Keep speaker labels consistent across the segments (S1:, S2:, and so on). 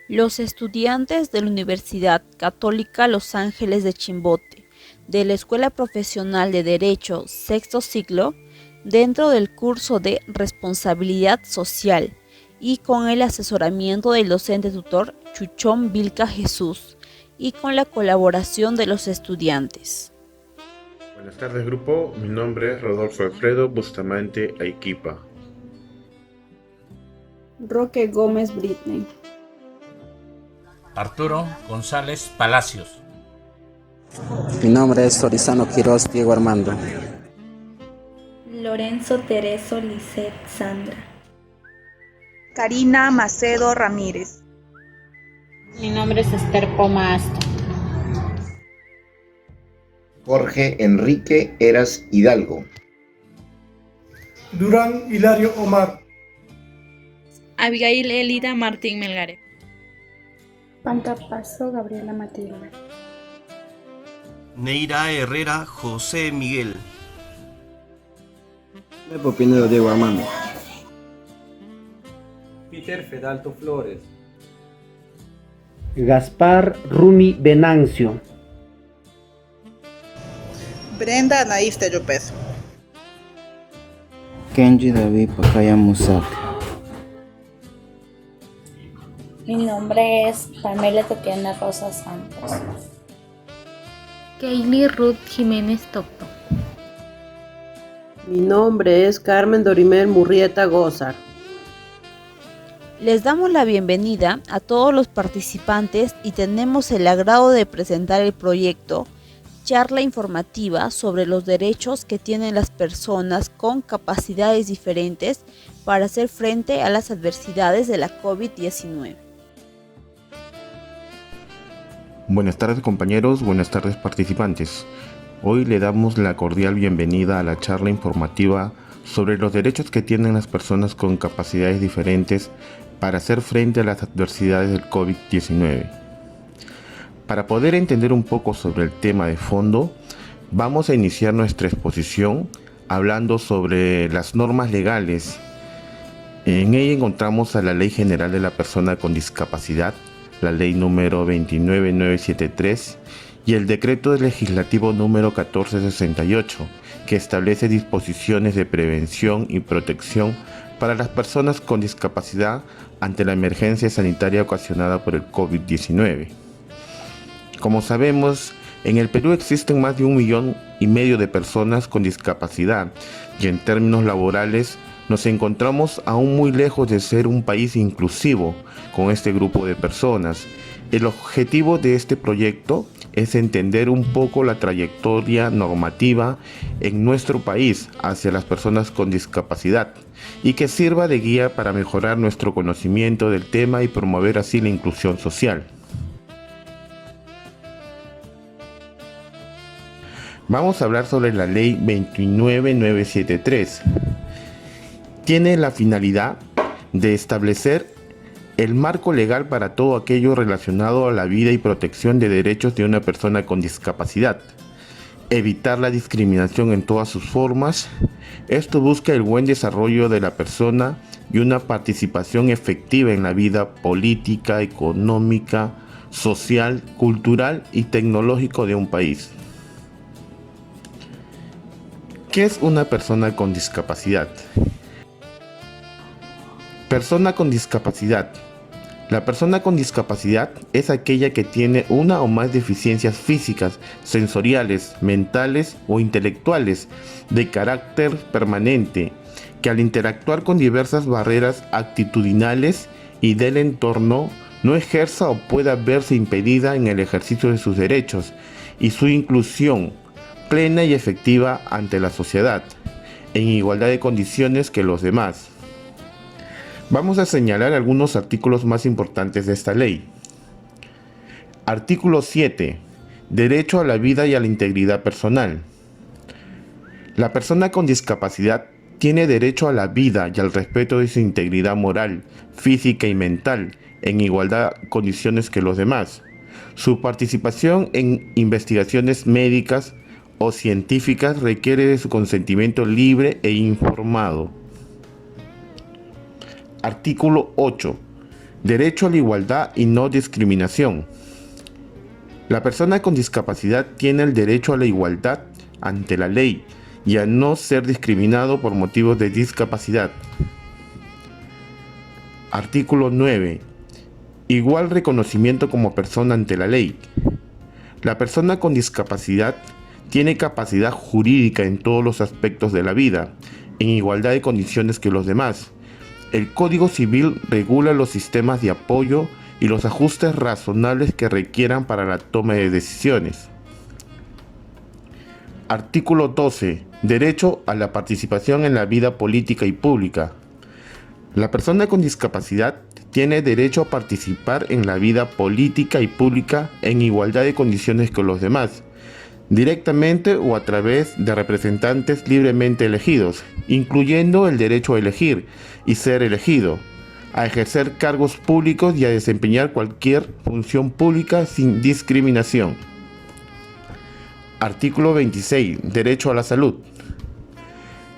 S1: Los estudiantes de la Universidad Católica Los Ángeles de Chimbote, de la Escuela Profesional de Derecho Sexto Ciclo, dentro del curso de Responsabilidad Social y con el asesoramiento del docente tutor Chuchón Vilca Jesús y con la colaboración de los estudiantes.
S2: Buenas tardes, grupo. Mi nombre es Rodolfo Alfredo Bustamante Aiquipa.
S3: Roque Gómez Britney.
S4: Arturo González Palacios.
S5: Mi nombre es Orizano Quiroz Diego Armando.
S6: Lorenzo Tereso Lisset Sandra.
S7: Karina Macedo Ramírez.
S8: Mi nombre es Esther Poma Asta.
S9: Jorge Enrique Eras Hidalgo.
S10: Durán Hilario Omar.
S11: Abigail Elida Martín Melgarejo.
S12: Pantapaso Gabriela Matilde.
S13: Neira Herrera José Miguel.
S14: Nepo Pinedo Diego Armando.
S15: Peter Fedalto Flores.
S16: Gaspar Rumi Venancio.
S7: Brenda Naif López.
S17: Kenji David Pacaya Musat.
S18: Mi nombre es Pamela Tatiana Rosa Santos.
S19: Kaylee Ruth Jiménez Tocto.
S20: Mi nombre es Carmen Dorimel Murrieta Gózar.
S1: Les damos la bienvenida a todos los participantes y tenemos el agrado de presentar el proyecto Charla informativa sobre los derechos que tienen las personas con capacidades diferentes para hacer frente a las adversidades de la COVID-19.
S2: Buenas tardes, compañeros, buenas tardes, participantes. Hoy le damos la cordial bienvenida a la charla informativa sobre los derechos que tienen las personas con capacidades diferentes para hacer frente a las adversidades del COVID-19. Para poder entender un poco sobre el tema de fondo, vamos a iniciar nuestra exposición hablando sobre las normas legales. En ella encontramos a la Ley General de la Persona con Discapacidad, la Ley número 29973 y el Decreto Legislativo número 1468, que establece disposiciones de prevención y protección para las personas con discapacidad ante la emergencia sanitaria ocasionada por el COVID-19. Como sabemos, en el Perú existen más de 1,5 millones de personas con discapacidad y en términos laborales nos encontramos aún muy lejos de ser un país inclusivo con este grupo de personas. El objetivo de este proyecto es entender un poco la trayectoria normativa en nuestro país hacia las personas con discapacidad y que sirva de guía para mejorar nuestro conocimiento del tema y promover así la inclusión social. Vamos a hablar sobre la Ley 29973. Tiene la finalidad de establecer el marco legal para todo aquello relacionado a la vida y protección de derechos de una persona con discapacidad, evitar la discriminación en todas sus formas. Esto busca el buen desarrollo de la persona y una participación efectiva en la vida política, económica, social, cultural y tecnológico de un país. ¿Qué es una persona con discapacidad? Persona con discapacidad. La persona con discapacidad es aquella que tiene una o más deficiencias físicas, sensoriales, mentales o intelectuales de carácter permanente, que al interactuar con diversas barreras actitudinales y del entorno no ejerza o pueda verse impedida en el ejercicio de sus derechos y su inclusión plena y efectiva ante la sociedad, en igualdad de condiciones que los demás. Vamos a señalar algunos artículos más importantes de esta ley. Artículo 7. Derecho a la vida y a la integridad personal. La persona con discapacidad tiene derecho a la vida y al respeto de su integridad moral, física y mental, en igualdad de condiciones que los demás. Su participación en investigaciones médicas o científicas requiere de su consentimiento libre e informado. Artículo 8. Derecho a la igualdad y no discriminación. La persona con discapacidad tiene el derecho a la igualdad ante la ley y a no ser discriminado por motivos de discapacidad. Artículo 9. Igual reconocimiento como persona ante la ley. La persona con discapacidad tiene capacidad jurídica en todos los aspectos de la vida, en igualdad de condiciones que los demás. El Código Civil regula los sistemas de apoyo y los ajustes razonables que requieran para la toma de decisiones. Artículo 12. Derecho a la participación en la vida política y pública. La persona con discapacidad tiene derecho a participar en la vida política y pública en igualdad de condiciones que los demás, directamente o a través de representantes libremente elegidos, incluyendo el derecho a elegir y ser elegido, a ejercer cargos públicos y a desempeñar cualquier función pública sin discriminación. Artículo 26. Derecho a la salud.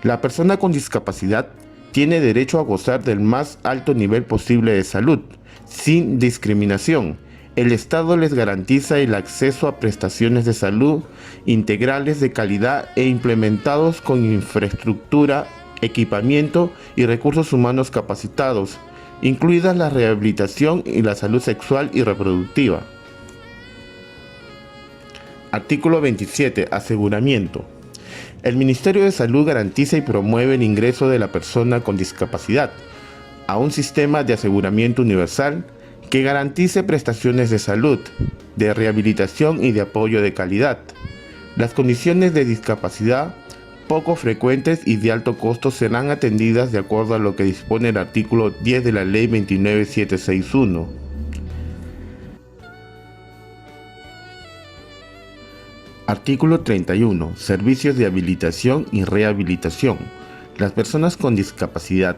S2: La persona con discapacidad tiene derecho a gozar del más alto nivel posible de salud, sin discriminación. El Estado les garantiza el acceso a prestaciones de salud integrales de calidad e implementados con infraestructura, equipamiento y recursos humanos capacitados, incluidas la rehabilitación y la salud sexual y reproductiva. Artículo 27. Aseguramiento. El Ministerio de Salud garantiza y promueve el ingreso de la persona con discapacidad a un sistema de aseguramiento universal que garantice prestaciones de salud, de rehabilitación y de apoyo de calidad. Las condiciones de discapacidad poco frecuentes y de alto costo serán atendidas de acuerdo a lo que dispone el artículo 10 de la Ley 29761. Artículo 31. Servicios de habilitación y rehabilitación. Las personas con discapacidad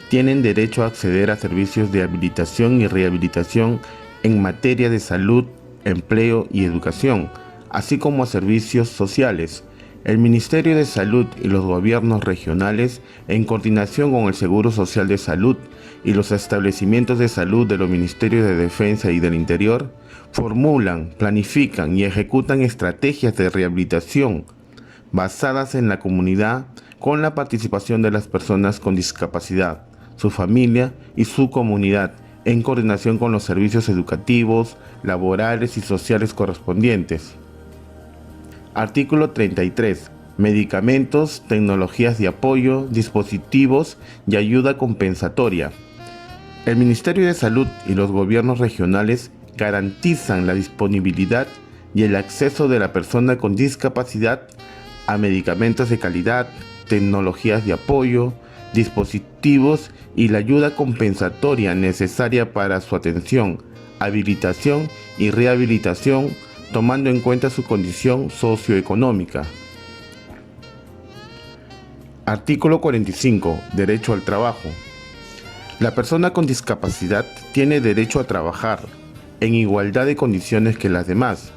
S2: tienen derecho a acceder a servicios de habilitación y rehabilitación en materia de salud, empleo y educación, así como a servicios sociales. El Ministerio de Salud y los gobiernos regionales, en coordinación con el Seguro Social de Salud y los establecimientos de salud de los Ministerios de Defensa y del Interior, formulan, planifican y ejecutan estrategias de rehabilitación basadas en la comunidad con la participación de las personas con discapacidad, su familia y su comunidad, en coordinación con los servicios educativos, laborales y sociales correspondientes. Artículo 33. Medicamentos, tecnologías de apoyo, dispositivos y ayuda compensatoria. El Ministerio de Salud y los gobiernos regionales garantizan la disponibilidad y el acceso de la persona con discapacidad a medicamentos de calidad, tecnologías de apoyo, dispositivos y la ayuda compensatoria necesaria para su atención, habilitación y rehabilitación, tomando en cuenta su condición socioeconómica. Artículo 45. Derecho al trabajo. La persona con discapacidad tiene derecho a trabajar en igualdad de condiciones que las demás,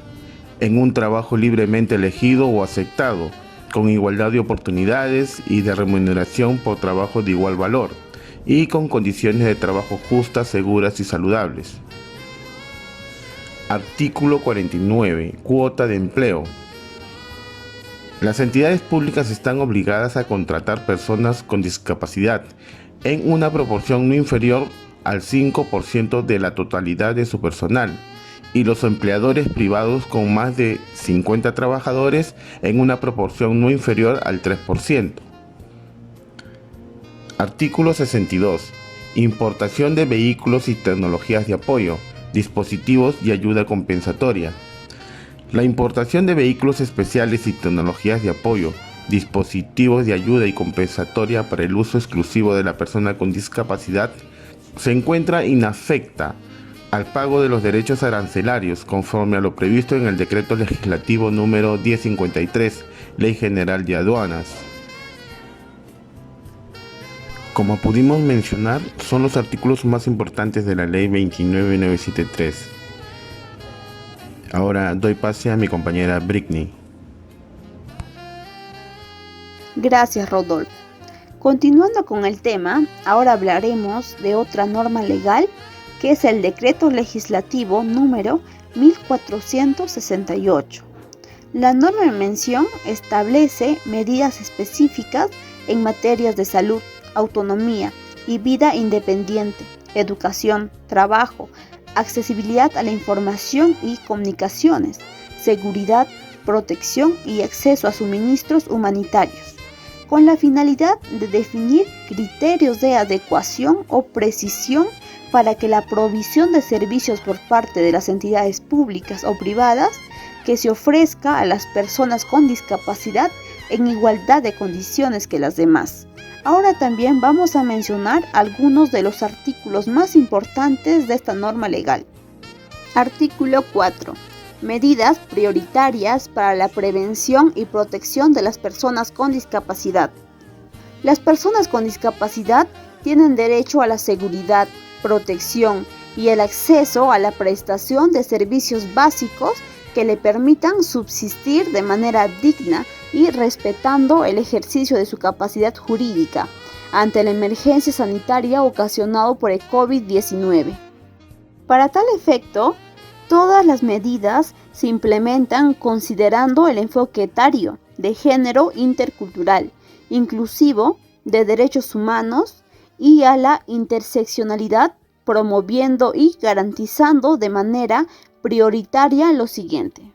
S2: en un trabajo libremente elegido o aceptado, con igualdad de oportunidades y de remuneración por trabajo de igual valor, y con condiciones de trabajo justas, seguras y saludables. Artículo 49. Cuota de empleo. Las entidades públicas están obligadas a contratar personas con discapacidad en una proporción no inferior al 5% de la totalidad de su personal, y los empleadores privados con más de 50 trabajadores en una proporción no inferior al 3%. Artículo 62. Importación de vehículos y tecnologías de apoyo, dispositivos y ayuda compensatoria. La importación de vehículos especiales y tecnologías de apoyo, dispositivos de ayuda y compensatoria para el uso exclusivo de la persona con discapacidad se encuentra inafecta al pago de los derechos arancelarios conforme a lo previsto en el Decreto Legislativo número 1053, Ley General de Aduanas. Como pudimos mencionar, son los artículos más importantes de la Ley 29973. Ahora doy pase a mi compañera Britney.
S1: Gracias, Rodolfo. Continuando con el tema, ahora hablaremos de otra norma legal que es el Decreto Legislativo número 1468. La norma en mención establece medidas específicas en materias de salud, autonomía y vida independiente, educación, trabajo, accesibilidad a la información y comunicaciones, seguridad, protección y acceso a suministros humanitarios, con la finalidad de definir criterios de adecuación o precisión para que la provisión de servicios por parte de las entidades públicas o privadas que se ofrezca a las personas con discapacidad en igualdad de condiciones que las demás. Ahora también vamos a mencionar algunos de los artículos más importantes de esta norma legal. Artículo 4. Medidas prioritarias para la prevención y protección de las personas con discapacidad. Las personas con discapacidad tienen derecho a la seguridad, protección y el acceso a la prestación de servicios básicos que le permitan subsistir de manera digna y respetando el ejercicio de su capacidad jurídica ante la emergencia sanitaria ocasionada por el COVID-19. Para tal efecto, todas las medidas se implementan considerando el enfoque etario, de género intercultural, inclusivo, de derechos humanos y a la interseccionalidad, promoviendo y garantizando de manera prioritaria lo siguiente.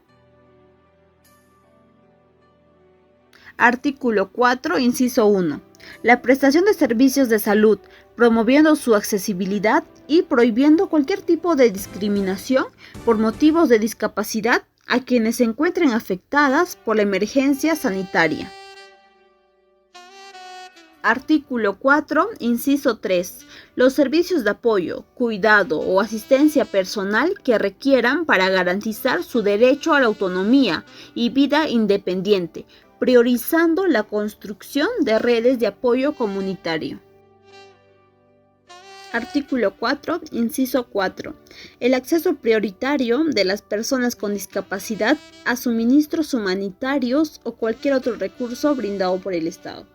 S1: Artículo 4, inciso 1. La prestación de servicios de salud, promoviendo su accesibilidad y prohibiendo cualquier tipo de discriminación por motivos de discapacidad a quienes se encuentren afectadas por la emergencia sanitaria. Artículo 4, inciso 3. Los servicios de apoyo, cuidado o asistencia personal que requieran para garantizar su derecho a la autonomía y vida independiente, priorizando la construcción de redes de apoyo comunitario. Artículo 4, inciso 4. El acceso prioritario de las personas con discapacidad a suministros humanitarios o cualquier otro recurso brindado por el Estado.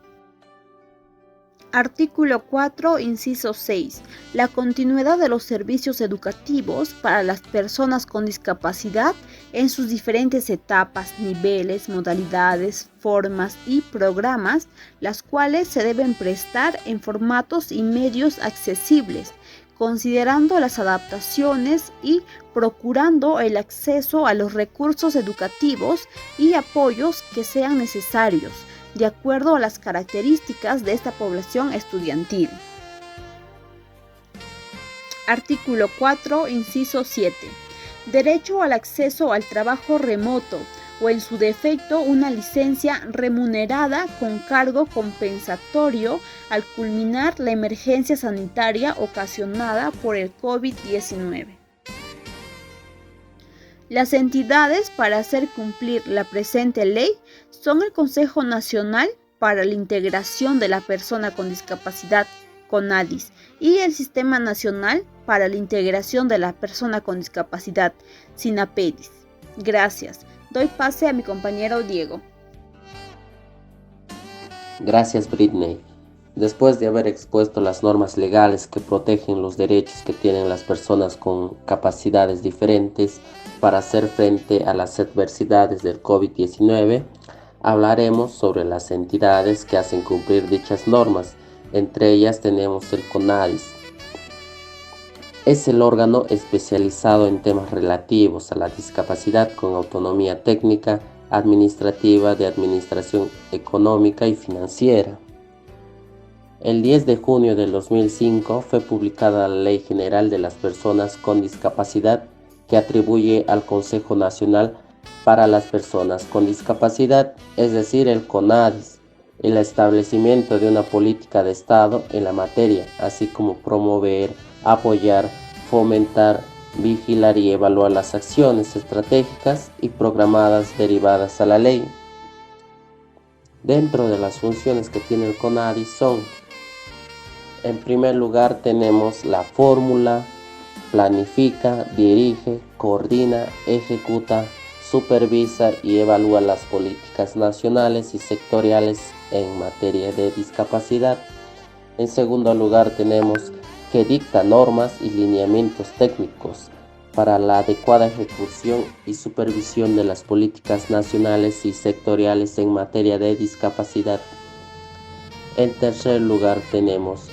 S1: Artículo 4, inciso 6. La continuidad de los servicios educativos para las personas con discapacidad en sus diferentes etapas, niveles, modalidades, formas y programas, las cuales se deben prestar en formatos y medios accesibles, considerando las adaptaciones y procurando el acceso a los recursos educativos y apoyos que sean necesarios, de acuerdo a las características de esta población estudiantil. Artículo 4, inciso 7. Derecho al acceso al trabajo remoto o en su defecto una licencia remunerada con cargo compensatorio al culminar la emergencia sanitaria ocasionada por el COVID-19. Las entidades para hacer cumplir la presente ley son el Consejo Nacional para la Integración de la Persona con Discapacidad, CONADIS, y el Sistema Nacional para la Integración de la Persona con Discapacidad, SINAPEDIS. Gracias. Doy pase a mi compañero Diego.
S10: Gracias, Britney. Después de haber expuesto las normas legales que protegen los derechos que tienen las personas con capacidades diferentes para hacer frente a las adversidades del COVID-19, hablaremos sobre las entidades que hacen cumplir dichas normas. Entre ellas tenemos el CONADIS. Es el órgano especializado en temas relativos a la discapacidad con autonomía técnica, administrativa, de administración económica y financiera. El 10 de junio del 2005 fue publicada la Ley General de las Personas con Discapacidad que atribuye al Consejo Nacional para las Personas con Discapacidad, es decir, el CONADIS, el establecimiento de una política de Estado en la materia, así como promover, apoyar, fomentar, vigilar y evaluar las acciones estratégicas y programadas derivadas a la ley. Dentro de las funciones que tiene el CONADIS son: en primer lugar tenemos la fórmula, planifica, dirige, coordina, ejecuta, supervisa y evalúa las políticas nacionales y sectoriales en materia de discapacidad. En segundo lugar tenemos que dicta normas y lineamientos técnicos para la adecuada ejecución y supervisión de las políticas nacionales y sectoriales en materia de discapacidad. En tercer lugar tenemos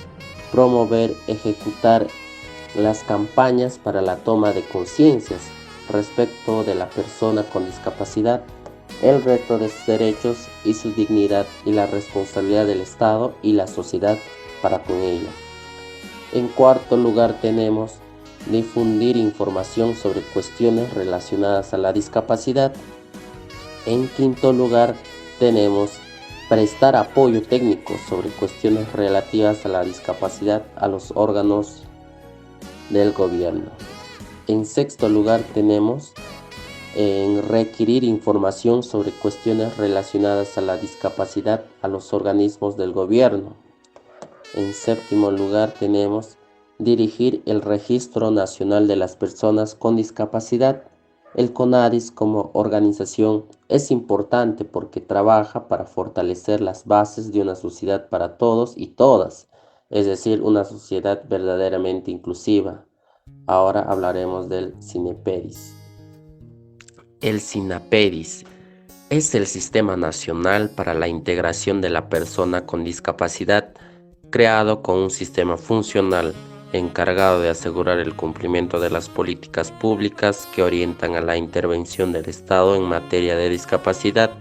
S10: promover, ejecutar las campañas para la toma de conciencias respecto de la persona con discapacidad, el reto de sus derechos y su dignidad y la responsabilidad del Estado y la sociedad para con ella. En cuarto lugar tenemos difundir información sobre cuestiones relacionadas a la discapacidad. En quinto lugar tenemos prestar apoyo técnico sobre cuestiones relativas a la discapacidad a los órganos del gobierno. En sexto lugar tenemos requerir información sobre cuestiones relacionadas a la discapacidad a los organismos del gobierno. En séptimo lugar tenemos dirigir el Registro Nacional de las Personas con Discapacidad. El CONADIS como organización es importante porque trabaja para fortalecer las bases de una sociedad para todos y todas, es decir, una sociedad verdaderamente inclusiva. Ahora hablaremos del SINAPEDIS. El SINAPEDIS es el Sistema Nacional para la Integración de la Persona con Discapacidad, creado con un sistema funcional encargado de asegurar el cumplimiento de las políticas públicas que orientan a la intervención del Estado en materia de discapacidad.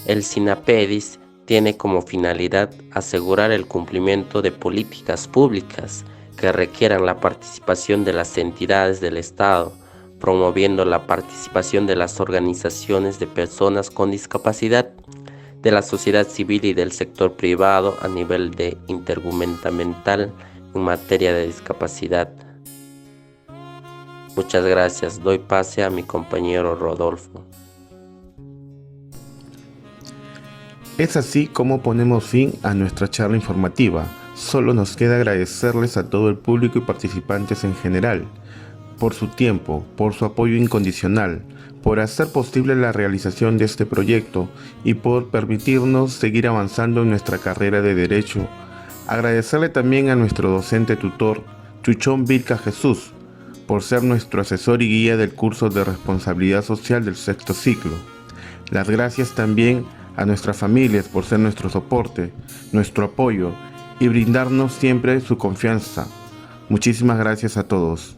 S10: El SINAPEDIS tiene como finalidad asegurar el cumplimiento de políticas públicas que requieran la participación de las entidades del Estado, promoviendo la participación de las organizaciones de personas con discapacidad, de la sociedad civil y del sector privado a nivel de intergubernamental en materia de discapacidad. Muchas gracias. Doy pase a mi compañero Rodolfo.
S2: Es así como ponemos fin a nuestra charla informativa. Solo nos queda agradecerles a todo el público y participantes en general por su tiempo, por su apoyo incondicional, por hacer posible la realización de este proyecto y por permitirnos seguir avanzando en nuestra carrera de Derecho. Agradecerle también a nuestro docente tutor, Chuchón Vilca Jesús, por ser nuestro asesor y guía del curso de Responsabilidad Social del sexto ciclo. Las gracias también a nuestras familias por ser nuestro soporte, nuestro apoyo y brindarnos siempre su confianza. Muchísimas gracias a todos.